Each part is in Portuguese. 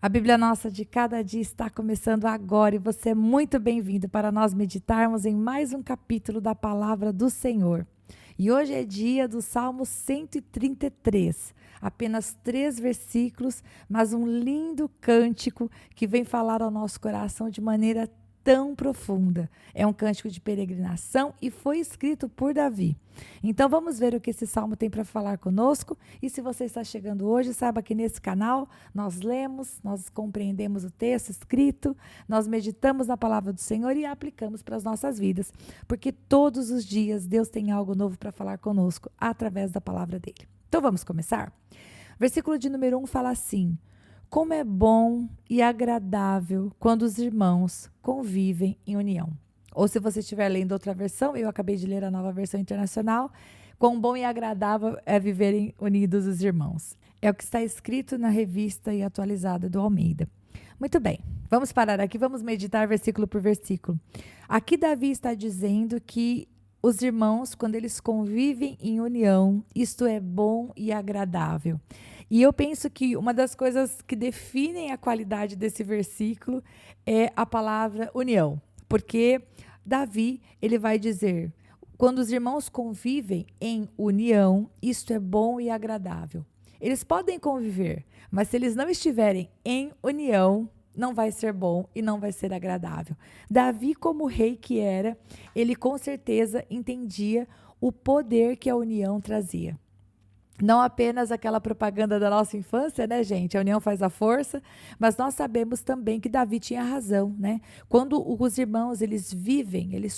A Bíblia Nossa de cada dia está começando agora e você é muito bem-vindo para nós meditarmos em mais um capítulo da Palavra do Senhor. E hoje é dia do Salmo 133, apenas 3 versículos, mas um lindo cântico que vem falar ao nosso coração de maneira tão profunda. É um cântico de peregrinação e foi escrito por Davi. Então vamos ver o que esse salmo tem para falar conosco. E se você está chegando hoje, saiba que nesse canal nós lemos, nós compreendemos o texto escrito, nós meditamos na palavra do Senhor e a aplicamos para as nossas vidas, porque todos os dias Deus tem algo novo para falar conosco através da palavra dele. Então vamos começar? Versículo de número 1 fala assim: como é bom e agradável quando os irmãos convivem em união. Ou se você estiver lendo outra versão, eu acabei de ler a Nova Versão Internacional, quão bom e agradável é viverem unidos os irmãos. É o que está escrito na revista e atualizada do Almeida. Muito bem, vamos parar aqui, vamos meditar versículo por versículo. Aqui Davi está dizendo que os irmãos, quando eles convivem em união, isto é bom e agradável. E eu penso que uma das coisas que definem a qualidade desse versículo é a palavra união. Porque Davi, ele vai dizer, quando os irmãos convivem em união, isto é bom e agradável. Eles podem conviver, mas se eles não estiverem em união, não vai ser bom e não vai ser agradável. Davi, como rei que era, ele com certeza entendia o poder que a união trazia. Não apenas aquela propaganda da nossa infância, né, gente? A união faz a força, mas nós sabemos também que Davi tinha razão, né? Quando os irmãos, eles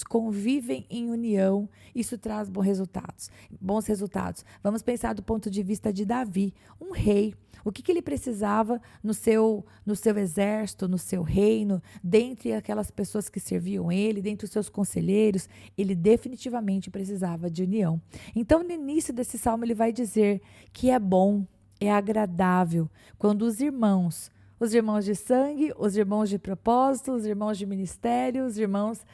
convivem em união, isso traz bons resultados. Vamos pensar do ponto de vista de Davi, um rei. O que ele precisava no seu exército, no seu reino, dentre aquelas pessoas que serviam ele, dentre os seus conselheiros, ele definitivamente precisava de união. Então, no início desse salmo, ele vai dizer que é bom, é agradável, quando os irmãos de sangue, os irmãos de propósito, os irmãos de ministério, os irmãos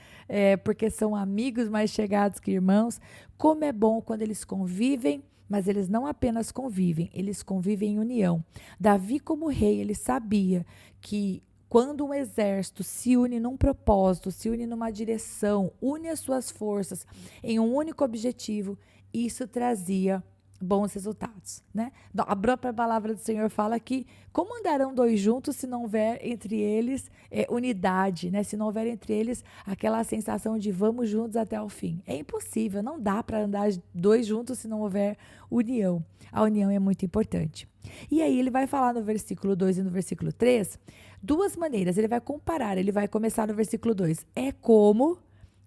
porque são amigos mais chegados que irmãos, como é bom quando eles convivem, mas eles não apenas convivem, eles convivem em união. Davi, como rei, ele sabia que quando um exército se une num propósito, se une numa direção, une as suas forças em um único objetivo, isso trazia bons resultados, né? A própria palavra do Senhor fala que como andarão dois juntos se não houver entre eles unidade, né? Se não houver entre eles aquela sensação de vamos juntos até o fim. É impossível, não dá para andar dois juntos se não houver união. A união é muito importante. E aí ele vai falar no versículo 2 e no versículo 3, duas maneiras, ele vai comparar, ele vai começar no versículo 2, é como...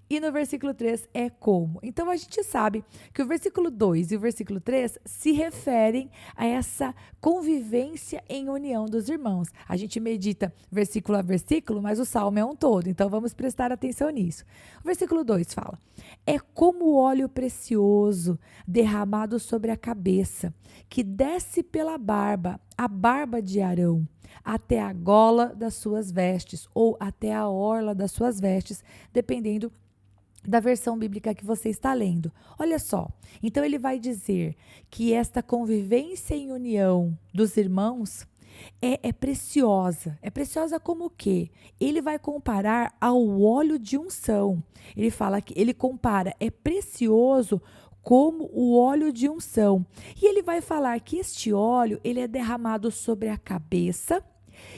E no versículo 3 é como. Então, a gente sabe que o versículo 2 e o versículo 3 se referem a essa convivência em união dos irmãos. A gente medita versículo a versículo, mas o salmo é um todo. Então, vamos prestar atenção nisso. O versículo 2 fala: é como o óleo precioso derramado sobre a cabeça, que desce pela barba, a barba de Arão, até a gola das suas vestes, ou até a orla das suas vestes, dependendo da versão bíblica que você está lendo. Olha só, então ele vai dizer que esta convivência em união dos irmãos é preciosa. É preciosa como o quê? Ele vai comparar ao óleo de unção. Ele fala que ele compara, é precioso como o óleo de unção. E ele vai falar que este óleo, ele é derramado sobre a cabeça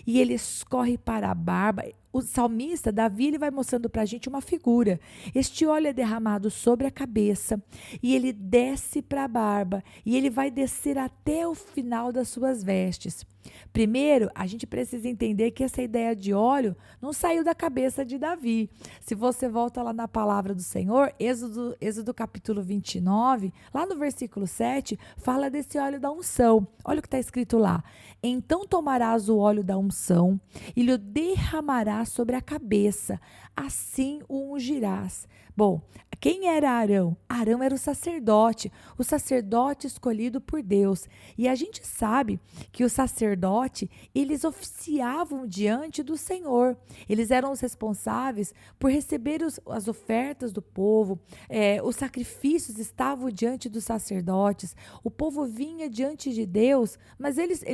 e ele escorre para a barba. O salmista, Davi, ele vai mostrando para a gente uma figura. Este óleo é derramado sobre a cabeça e ele desce para a barba e ele vai descer até o final das suas vestes. Primeiro, a gente precisa entender que essa ideia de óleo não saiu da cabeça de Davi. Se você volta lá na palavra do Senhor, Êxodo capítulo 29, lá no versículo 7, fala desse óleo da unção. Olha o que está escrito lá. Então tomarás o óleo da unção e lhe derramarás sobre a cabeça, assim o ungirás. Bom, quem era Arão? Arão era o sacerdote escolhido por Deus. E a gente sabe que o sacerdote, eles oficiavam diante do Senhor. Eles eram os responsáveis por receber as ofertas do povo. Os sacrifícios estavam diante dos sacerdotes. O povo vinha diante de Deus, mas eles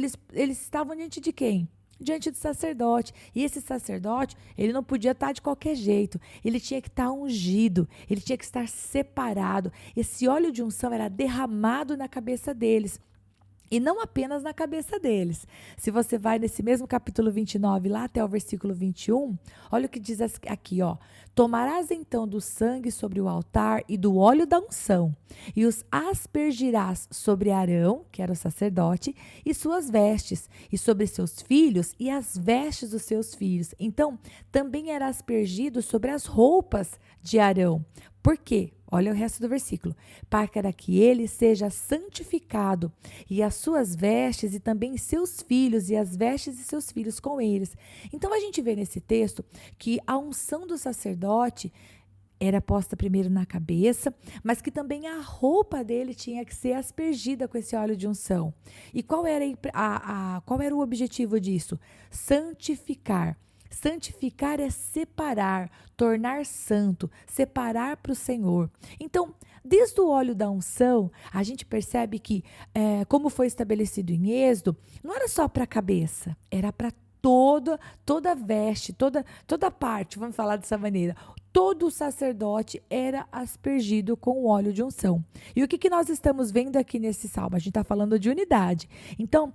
estavam diante de quem? diante do sacerdote. E esse sacerdote, ele não podia estar de qualquer jeito. Ele tinha que estar ungido, ele tinha que estar separado. Esse óleo de unção era derramado na cabeça deles. E não apenas na cabeça deles. Se você vai nesse mesmo capítulo 29, lá até o versículo 21, olha o que diz aqui, ó. Tomarás então do sangue sobre o altar e do óleo da unção, e os aspergirás sobre Arão, que era o sacerdote, e suas vestes, e sobre seus filhos e as vestes dos seus filhos. Então, também era aspergido sobre as roupas de Arão. Por quê? Olha o resto do versículo. Para que ele seja santificado, e as suas vestes, e também seus filhos, e as vestes de seus filhos com eles. Então, a gente vê nesse texto que a unção do sacerdote era posta primeiro na cabeça, mas que também a roupa dele tinha que ser aspergida com esse óleo de unção. E qual era o objetivo disso? Santificar. Santificar é separar, tornar santo, separar para o Senhor. Então, desde o óleo da unção, a gente percebe que, como foi estabelecido em Êxodo, não era só para a cabeça, era para toda veste, toda parte, vamos falar dessa maneira. Todo o sacerdote era aspergido com o óleo de unção. E o que nós estamos vendo aqui nesse salmo? A gente está falando de unidade. Então,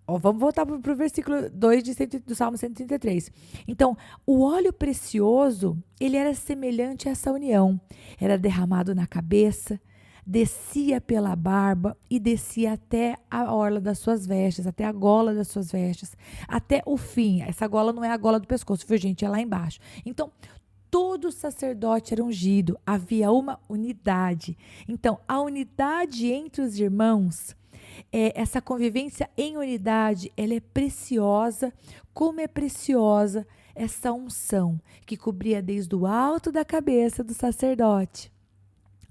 vamos voltar para o versículo 2 do Salmo 133. Então, o óleo precioso, ele era semelhante a essa união. Era derramado na cabeça, descia pela barba e descia até a orla das suas vestes, até a gola das suas vestes, até o fim. Essa gola não é a gola do pescoço, viu, gente? É lá embaixo. Então, todo sacerdote era ungido. Havia uma unidade. Então, a unidade entre os irmãos, essa convivência em unidade, ela é preciosa, como é preciosa essa unção que cobria desde o alto da cabeça do sacerdote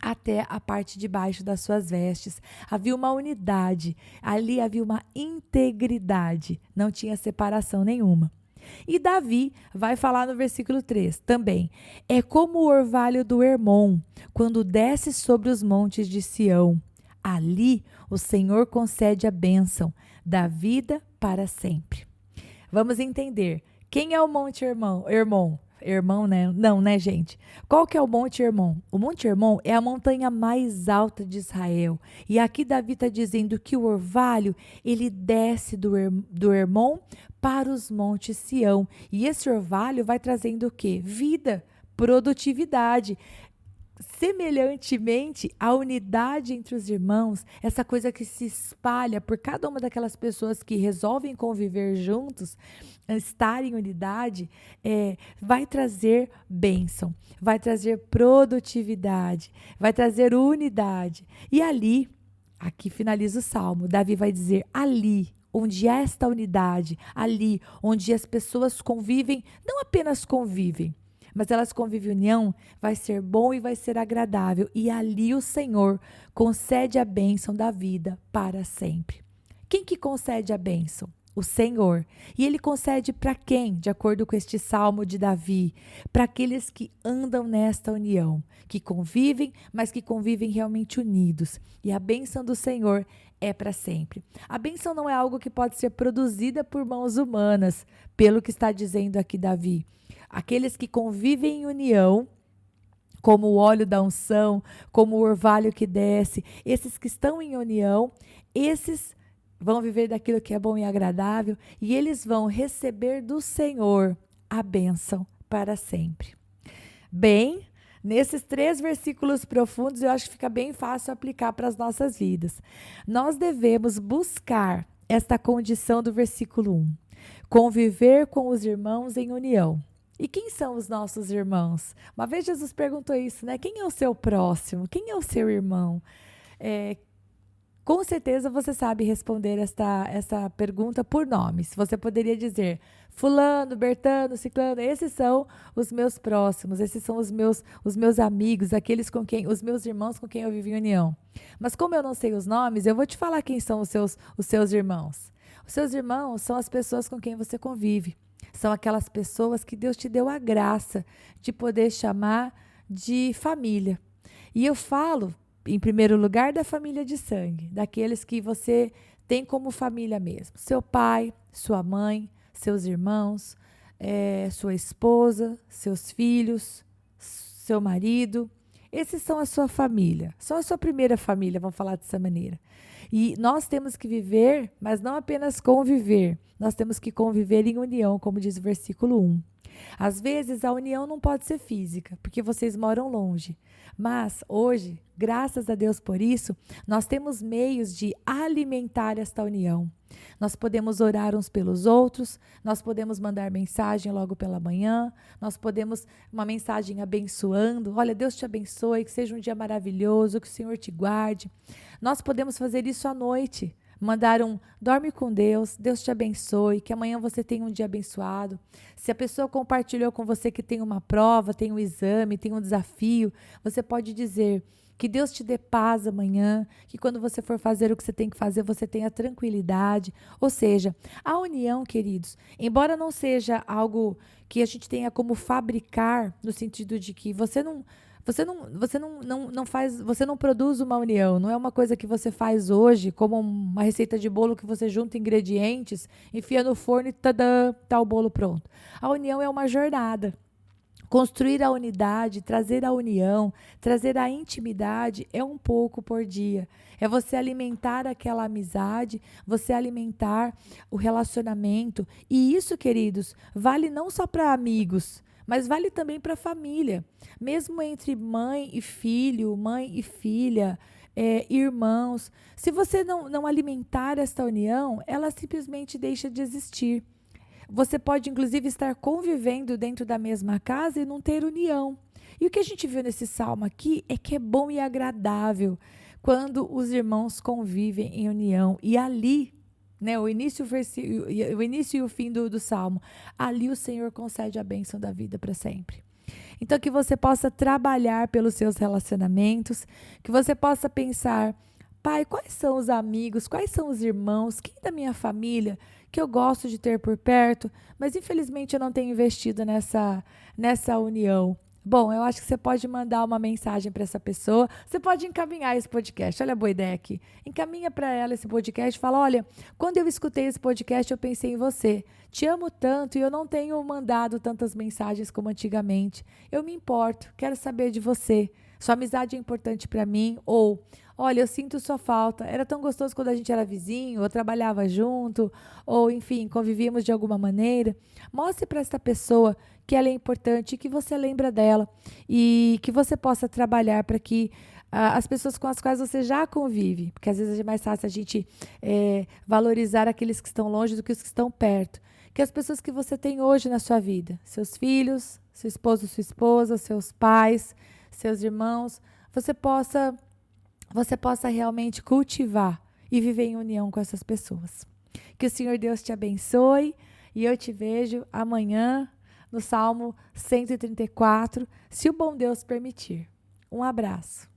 até a parte de baixo das suas vestes. Havia uma unidade, ali havia uma integridade, não tinha separação nenhuma. E Davi vai falar no versículo 3 também. É como o orvalho do Hermon, quando desce sobre os montes de Sião. Ali o Senhor concede a bênção da vida para sempre. Vamos entender. Quem é o Monte Hermon? Hermon, né? Não, né, gente? Qual que é o Monte Hermon? O Monte Hermon é a montanha mais alta de Israel. E aqui Davi está dizendo que o orvalho, ele desce do Hermon para os montes Sião. E esse orvalho vai trazendo o quê? Vida, produtividade. Semelhantemente, a unidade entre os irmãos, essa coisa que se espalha por cada uma daquelas pessoas que resolvem conviver juntos, estar em unidade, vai trazer bênção, vai trazer produtividade, vai trazer unidade. E ali, aqui finaliza o salmo, Davi vai dizer, ali onde há esta unidade, ali onde as pessoas convivem, não apenas convivem, mas elas convivem em união, vai ser bom e vai ser agradável. E ali o Senhor concede a bênção da vida para sempre. Quem que concede a bênção? O Senhor. E Ele concede para quem? De acordo com este salmo de Davi. Para aqueles que andam nesta união, que convivem, mas que convivem realmente unidos. E a bênção do Senhor é para sempre. A bênção não é algo que pode ser produzida por mãos humanas, pelo que está dizendo aqui Davi. Aqueles que convivem em união, como o óleo da unção, como o orvalho que desce, esses que estão em união, esses vão viver daquilo que é bom e agradável e eles vão receber do Senhor a bênção para sempre. Bem, nesses 3 versículos profundos, eu acho que fica bem fácil aplicar para as nossas vidas. Nós devemos buscar esta condição do versículo 1, conviver com os irmãos em união. E quem são os nossos irmãos? Uma vez Jesus perguntou isso, né? Quem é o seu próximo? Quem é o seu irmão? Com certeza você sabe responder essa pergunta por nomes. Você poderia dizer, fulano, Bertano, ciclano, esses são os meus próximos, esses são os meus amigos, os meus irmãos com quem eu vivo em união. Mas como eu não sei os nomes, eu vou te falar quem são os seus irmãos. Os seus irmãos são as pessoas com quem você convive. São aquelas pessoas que Deus te deu a graça de poder chamar de família. E eu falo, em primeiro lugar, da família de sangue, daqueles que você tem como família mesmo. Seu pai, sua mãe, seus irmãos, sua esposa, seus filhos, seu marido. Esses são a sua família. São a sua primeira família, vamos falar dessa maneira. E nós temos que viver, mas não apenas conviver. Nós temos que conviver em união, como diz o versículo 1. Às vezes a união não pode ser física, porque vocês moram longe. Mas hoje, graças a Deus por isso, nós temos meios de alimentar esta união. Nós podemos orar uns pelos outros, nós podemos mandar mensagem logo pela manhã, nós podemos uma mensagem abençoando. Olha, Deus te abençoe, que seja um dia maravilhoso, que o Senhor te guarde. Nós podemos fazer isso à noite. Mandar dorme com Deus, Deus te abençoe, que amanhã você tenha um dia abençoado. Se a pessoa compartilhou com você que tem uma prova, tem um exame, tem um desafio, você pode dizer que Deus te dê paz amanhã, que quando você for fazer o que você tem que fazer, você tenha tranquilidade. Ou seja, a união, queridos, embora não seja algo que a gente tenha como fabricar, no sentido de que você não produz uma união, não é uma coisa que você faz hoje, como uma receita de bolo que você junta ingredientes, enfia no forno e tadã, tá o bolo pronto. A união é uma jornada. Construir a unidade, trazer a união, trazer a intimidade é um pouco por dia. É você alimentar aquela amizade, você alimentar o relacionamento. E isso, queridos, vale não só para amigos, mas vale também para a família. Mesmo entre mãe e filho, mãe e filha, irmãos. Se você não alimentar esta união, ela simplesmente deixa de existir. Você pode, inclusive, estar convivendo dentro da mesma casa e não ter união. E o que a gente viu nesse salmo aqui é que é bom e agradável quando os irmãos convivem em união. E ali, né, o início e o fim do salmo, ali o Senhor concede a bênção da vida para sempre. Então, que você possa trabalhar pelos seus relacionamentos, que você possa pensar: Pai, quais são os amigos, quais são os irmãos, quem da minha família que eu gosto de ter por perto, mas infelizmente eu não tenho investido nessa união. Bom, eu acho que você pode mandar uma mensagem para essa pessoa, você pode encaminhar esse podcast, olha a boa ideia aqui, encaminha para ela esse podcast, fala: olha, quando eu escutei esse podcast eu pensei em você, te amo tanto e eu não tenho mandado tantas mensagens como antigamente, eu me importo, quero saber de você, sua amizade é importante para mim, ou olha, eu sinto sua falta, era tão gostoso quando a gente era vizinho, ou trabalhava junto, ou enfim, convivíamos de alguma maneira. Mostre para esta pessoa que ela é importante, que você lembra dela e que você possa trabalhar para que as pessoas com as quais você já convive, porque às vezes é mais fácil a gente valorizar aqueles que estão longe do que os que estão perto, que as pessoas que você tem hoje na sua vida, seus filhos, seu esposo, sua esposa, seus pais, seus irmãos, você possa realmente cultivar e viver em união com essas pessoas. Que o Senhor Deus te abençoe e eu te vejo amanhã no Salmo 134, se o bom Deus permitir. Um abraço.